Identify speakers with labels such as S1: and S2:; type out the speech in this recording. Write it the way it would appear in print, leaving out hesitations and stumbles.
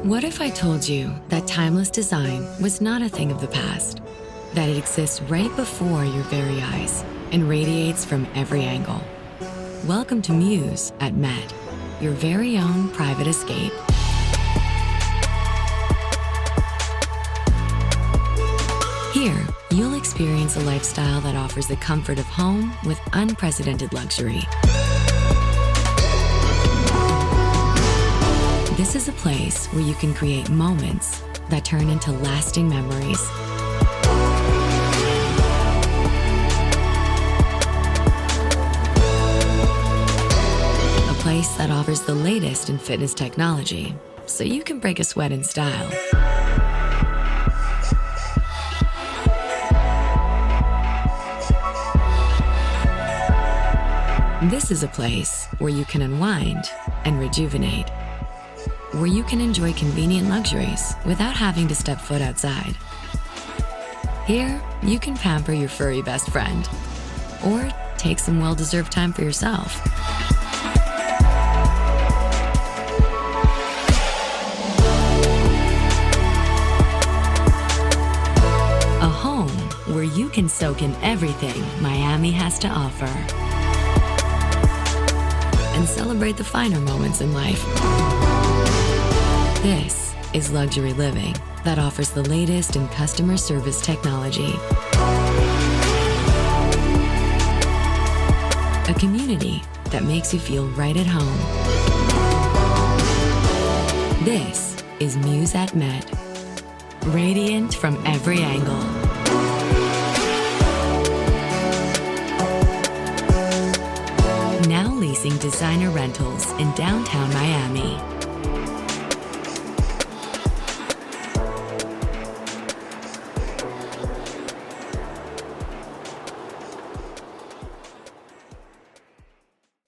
S1: What if I told you that timeless design was not a thing of the past? That it exists right before your very eyes and radiates from every angle? Welcome to Muze at Met, your very own private escape. Here, you'll experience a lifestyle that offers the comfort of home with unprecedented luxury. This is a place where you can create moments that turn into lasting memories. A place that offers the latest in fitness technology, so you can break a sweat in style. This is a place where you can unwind and rejuvenate, where you can enjoy convenient luxuries without having to step foot outside. Here, you can pamper your furry best friend, or take some well-deserved time for yourself. A home where you can soak in everything Miami has to offer and celebrate the finer moments in life. This is luxury living that offers the latest in customer service technology. A community that makes you feel right at home. This is Muze at Met, radiant from every angle. Now leasing designer rentals in downtown Miami.